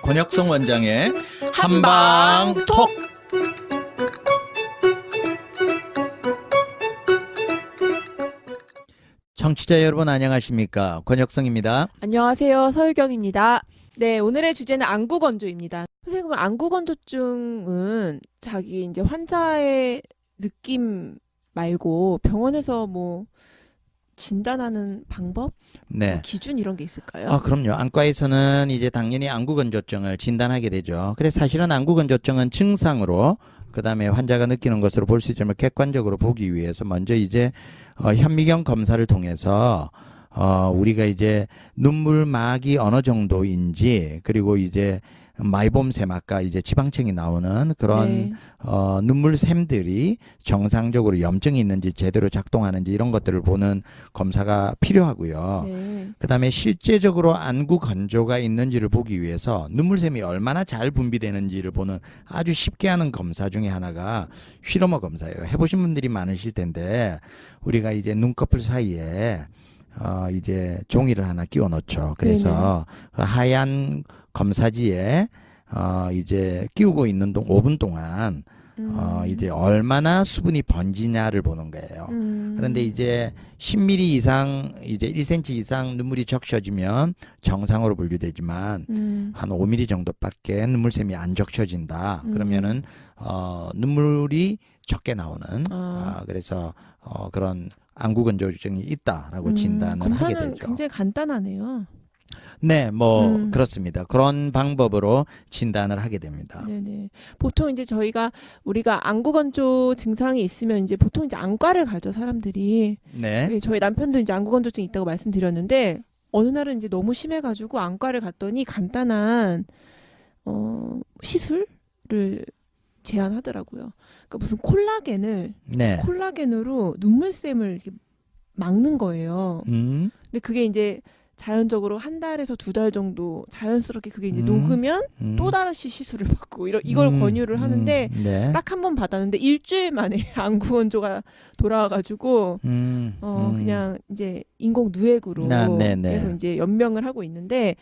권혁성 원장의 한방톡. 청취자 여러분 안녕하십니까? 권혁성입니다. 안녕하세요. 서유경입니다. 네, 오늘의 주제는 안구건조입니다. 선생님은 안구건조증은 자기 이제 환자의 느낌 말고 병원에서 뭐 진단하는 방법? 네. 기준 이런 게 있을까요? 그럼요. 안과에서는 이제 당연히 안구건조증을 진단하게 되죠. 그래서 사실은 안구건조증은 증상으로 그다음에 환자가 느끼는 것으로 볼 수 있지만 객관적으로 보기 위해서 먼저 이제 현미경 검사를 통해서 우리가 이제 눈물막이 어느 정도인지, 그리고 이제 마이봄샘 아까 이제 지방층이 나오는 그런 네. 눈물샘들이 정상적으로 염증이 있는지 제대로 작동하는지 이런 것들을 보는 검사가 필요하고요. 네. 그다음에 실제적으로 안구 건조가 있는지를 보기 위해서 눈물샘이 얼마나 잘 분비되는지를 보는 아주 쉽게 하는 검사 중에 하나가 휘러머 검사예요. 해보신 분들이 많으실 텐데, 우리가 이제 눈꺼풀 사이에 이제 종이를 하나 끼워 넣죠. 그래서 그 하얀 검사지에 이제 끼우고 있는 5분 동안 이제 얼마나 수분이 번지냐를 보는 거예요. 그런데 이제 10mm 이상, 이제 1cm 이상 눈물이 적셔지면 정상으로 분류되지만 한 5mm 정도밖에 눈물샘이 안 적셔진다. 그러면은 눈물이 적게 나오는 그래서 그런 안구건조증이 있다라고 진단을 하게 검사는 되죠. 굉장히 간단하네요. 네, 그렇습니다. 그런 방법으로 진단을 하게 됩니다. 네네. 보통 이제 우리가 안구건조 증상이 있으면 이제 보통 이제 안과를 가죠, 사람들이. 네. 네, 저희 남편도 이제 안구건조증 있다고 말씀드렸는데 어느 날은 이제 너무 심해가지고 안과를 갔더니 간단한 시술을 제안하더라고요. 그러니까 무슨 네. 콜라겐으로 눈물샘을 이렇게 막는 거예요. 근데 그게 이제 자연적으로 1달에서 2달 정도 자연스럽게 그게 이제 녹으면 또 다시 시술을 받고 이걸 권유를 하는데 네. 딱 한 번 받았는데 일주일 만에 안구건조가 돌아와가지고 그냥 이제 인공 누액으로 계속 이제 연명을 하고 있는데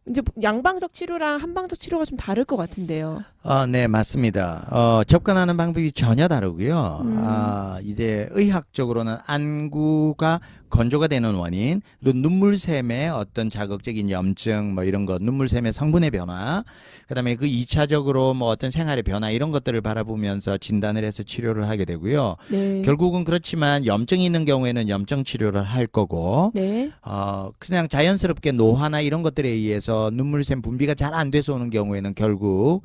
이제 양방적 치료랑 한방적 치료가 좀 다를 것 같은데요. 네, 맞습니다. 접근하는 방법이 전혀 다르고요. 이제 의학적으로는 안구가 건조가 되는 원인, 또 눈물샘의 어떤 자극적인 염증, 뭐 이런 것, 눈물샘의 성분의 변화, 그다음에 그 2차적으로 뭐 어떤 생활의 변화 이런 것들을 바라보면서 진단을 해서 치료를 하게 되고요. 네. 결국은 그렇지만 염증이 있는 경우에는 염증 치료를 할 거고, 네. 그냥 자연스럽게 노화나 이런 것들에 의해서 눈물샘 분비가 잘 안 돼서 오는 경우에는 결국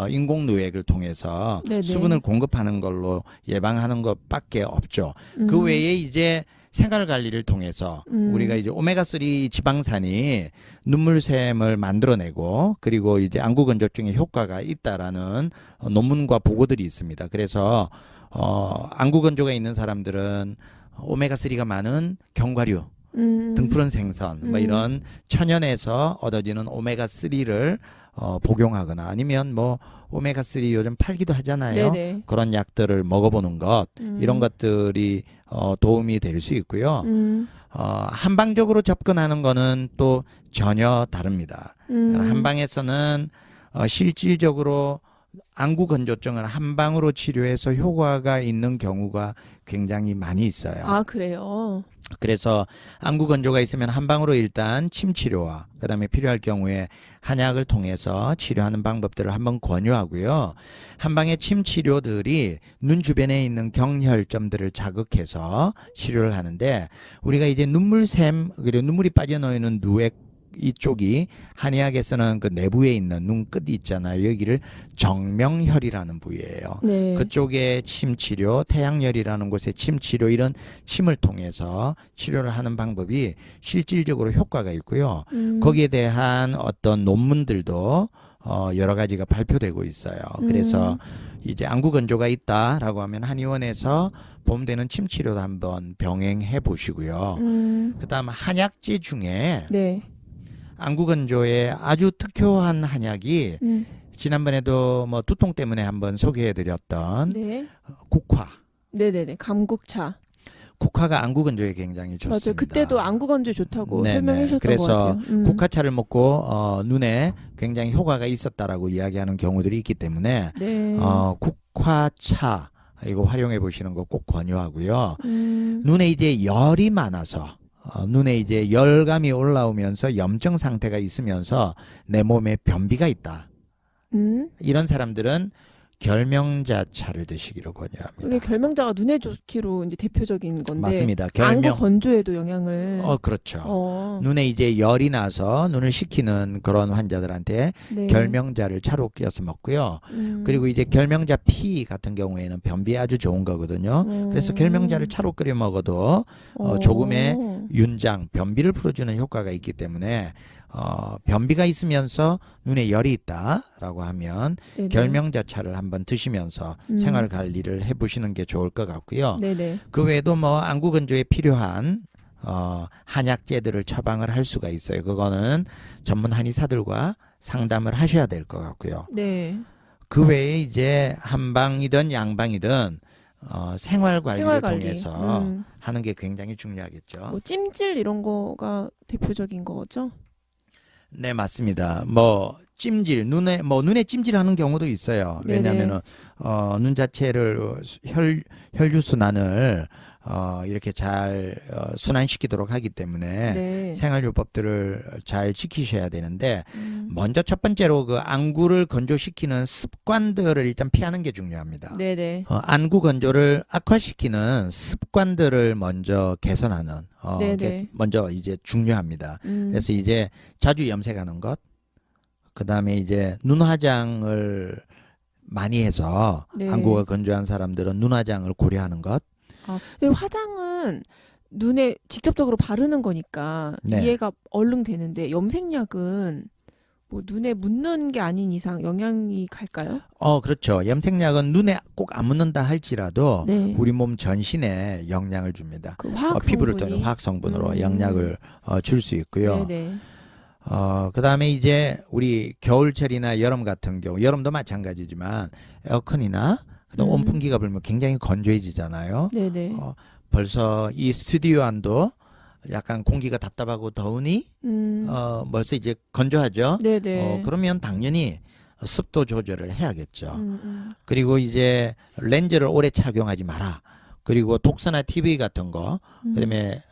인공 누액을 통해서 네네. 수분을 공급하는 걸로 예방하는 것밖에 없죠. 그 외에 이제 생활 관리를 통해서 우리가 이제 오메가3 지방산이 눈물샘을 만들어내고, 그리고 이제 안구 건조증에 효과가 있다라는 논문과 보고들이 있습니다. 그래서 안구 건조가 있는 사람들은 오메가3가 많은 견과류, 등푸른 생선, 뭐 이런 천연에서 얻어지는 오메가3를 복용하거나, 아니면 뭐 오메가3 요즘 팔기도 하잖아요. 네네. 그런 약들을 먹어보는 것, 이런 것들이 도움이 될 수 있고요. 한방적으로 접근하는 거는 또 전혀 다릅니다. 한방에서는 실질적으로 안구 건조증을 한방으로 치료해서 효과가 있는 경우가 굉장히 많이 있어요. 아, 그래요? 그래서 안구 건조가 있으면 한방으로 일단 침 치료와 그다음에 필요할 경우에 한약을 통해서 치료하는 방법들을 한번 권유하고요. 한방의 침 치료들이 눈 주변에 있는 경혈점들을 자극해서 치료를 하는데, 우리가 이제 눈물샘, 그리고 눈물이 빠져나오는 누액 이쪽이 한의학에서는 그 내부에 있는 눈끝이 있잖아요. 여기를 정명혈이라는 부위예요. 네. 그쪽에 침 치료, 태양열이라는 곳에 침 치료, 이런 침을 통해서 치료를 하는 방법이 실질적으로 효과가 있고요. 거기에 대한 어떤 논문들도 여러 가지가 발표되고 있어요. 그래서 이제 안구 건조가 있다라고 하면 한의원에서 보험되는 침 치료도 한번 병행해 보시고요. 그다음 한약재 중에 네. 안구 건조에 아주 특효한 한약이 지난번에도 뭐 두통 때문에 한번 소개해 드렸던 네. 국화. 네네네. 감국차. 국화가 안구 건조에 굉장히 좋습니다. 맞아요. 그때도 안구 건조에 좋다고 네네. 설명해 주셨던 그래서 것 같아요. 국화차를 먹고 눈에 굉장히 효과가 있었다라고 이야기하는 경우들이 있기 때문에 네. 국화차 이거 활용해 보시는 거 꼭 권유하고요. 눈에 이제 열이 많아서 눈에 이제 열감이 올라오면서 염증 상태가 있으면서 내 몸에 변비가 있다. 이런 사람들은 결명자차를 드시기로 권유합니다. 그게 결명자가 눈에 좋기로 이제 대표적인 건데 맞습니다. 안구 건조에도 영향을 그렇죠. 눈에 이제 열이 나서 눈을 식히는 그런 환자들한테 네. 결명자를 차로 껴서 먹고요. 그리고 이제 결명자 피 같은 경우에는 변비에 아주 좋은 거거든요. 그래서 결명자를 차로 끓여 먹어도 조금의 윤장, 변비를 풀어주는 효과가 있기 때문에 변비가 있으면서 눈에 열이 있다라고 하면 네네. 결명자차를 한번 드시면서 생활 관리를 해보시는 게 좋을 것 같고요. 네네. 그 외에도 뭐 안구 건조에 필요한 한약재들을 처방을 할 수가 있어요. 그거는 전문 한의사들과 상담을 하셔야 될 것 같고요. 네. 그 외에 이제 한방이든 양방이든 생활 관리를 통해서 하는 게 굉장히 중요하겠죠. 뭐 찜질 이런 거가 대표적인 거죠? 네, 맞습니다. 뭐 찜질, 눈에 찜질하는 경우도 있어요. 왜냐하면은 눈 자체를 혈류 순환을 이렇게 잘 순환시키도록 하기 때문에 네. 생활요법들을 잘 지키셔야 되는데 먼저 첫 번째로 그 안구를 건조시키는 습관들을 일단 피하는 게 중요합니다. 네네. 안구 건조를 악화시키는 습관들을 먼저 개선하는 게 먼저 이제 중요합니다. 그래서 이제 자주 염색하는 것, 그 다음에 이제 눈 화장을 많이 해서 네. 안구가 건조한 사람들은 눈 화장을 고려하는 것. 그리고 화장은 눈에 직접적으로 바르는 거니까 네. 이해가 얼른 되는데 염색약은 뭐 눈에 묻는 게 아닌 이상 영향이 갈까요? 그렇죠. 염색약은 눈에 꼭 안 묻는다 할지라도 네. 우리 몸 전신에 영향을 줍니다. 그 화학 피부를 성분이? 또는 화학 성분으로 영향을 줄 수 있고요. 네네. 그 다음에 이제 우리 겨울철이나 여름 같은 경우, 여름도 마찬가지지만 에어컨이나 온풍기가 불면 굉장히 건조해지잖아요. 네네. 벌써 이 스튜디오 안도 약간 공기가 답답하고 더우니 벌써 이제 건조하죠. 네네. 그러면 당연히 습도 조절을 해야겠죠. 그리고 이제 렌즈를 오래 착용하지 마라. 그리고 독서나 TV 같은 거, 그다음에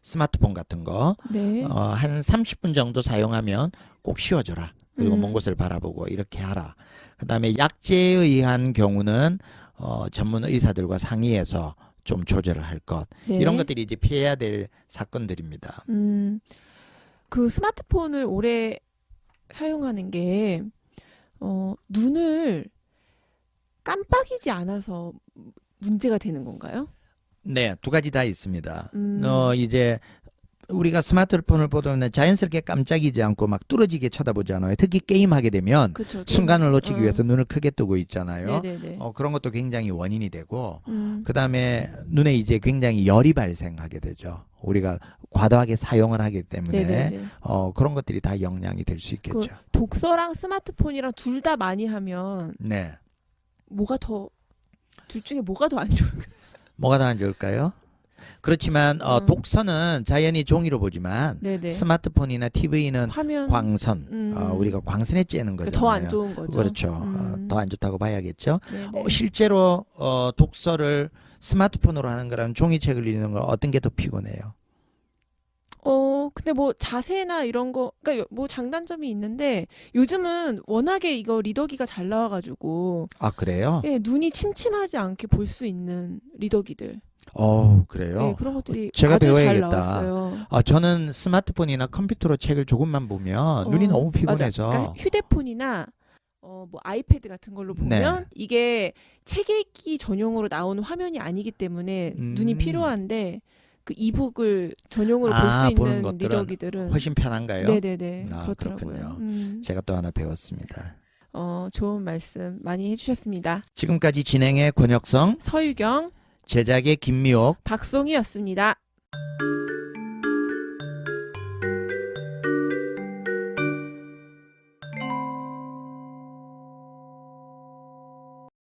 스마트폰 같은 거, 네. 한 30분 정도 사용하면 꼭 쉬어줘라. 그리고 먼 곳을 바라보고 이렇게 하라. 그다음에 약제에 의한 경우는 전문 의사들과 상의해서 좀 조절을 할 것. 네. 이런 것들이 이제 피해야 될 사건들입니다. 그 스마트폰을 오래 사용하는 게 눈을 깜빡이지 않아서 문제가 되는 건가요? 네, 두 가지 다 있습니다. 이제 우리가 스마트폰을 보면 자연스럽게 깜짝이지 않고 막 뚫어지게 쳐다보잖아요. 특히 게임하게 되면 그쵸, 순간을 놓치기 위해서 눈을 크게 뜨고 있잖아요. 네네네. 그런 것도 굉장히 원인이 되고 그다음에 눈에 이제 굉장히 열이 발생하게 되죠. 우리가 과도하게 사용을 하기 때문에 네네네. 그런 것들이 다 영향이 될 수 있겠죠. 그 독서랑 스마트폰이랑 둘 다 많이 하면 네. 둘 중에 뭐가 더 안 좋을까요? 뭐가 더 안 좋을까요? 그렇지만 독서는 자연히 종이로 보지만 네네. 스마트폰이나 TV는 화면 광선, 우리가 광선에 쬐는 거잖아요. 더 안 좋은 거죠. 그렇죠. 더 안 좋다고 봐야겠죠. 네네. 실제로 독서를 스마트폰으로 하는 거랑 종이책을 읽는 거 어떤 게 더 피곤해요? 근데 뭐 자세나 이런 거, 그러니까 뭐 장단점이 있는데 요즘은 워낙에 이거 리더기가 잘 나와가지고 아, 그래요? 예, 눈이 침침하지 않게 볼 수 있는 리더기들. 그래요? 네, 그런 것들이 제가 아주 잘 배워야겠다. 나왔어요. 저는 스마트폰이나 컴퓨터로 책을 조금만 보면 눈이 너무 피곤해서. 맞아. 그러니까 휴대폰이나 뭐 아이패드 같은 걸로 보면 네. 이게 책 읽기 전용으로 나오는 화면이 아니기 때문에 눈이 필요한데 그 이북을 전용으로 볼 수 보는 있는 것들은 리더기들은 훨씬 편한가요? 네네네. 그렇더라고요. 그렇군요. 제가 또 하나 배웠습니다. 좋은 말씀 많이 해주셨습니다. 지금까지 진행의 권혁성, 서유경, 제작의 김미옥, 박송이였습니다.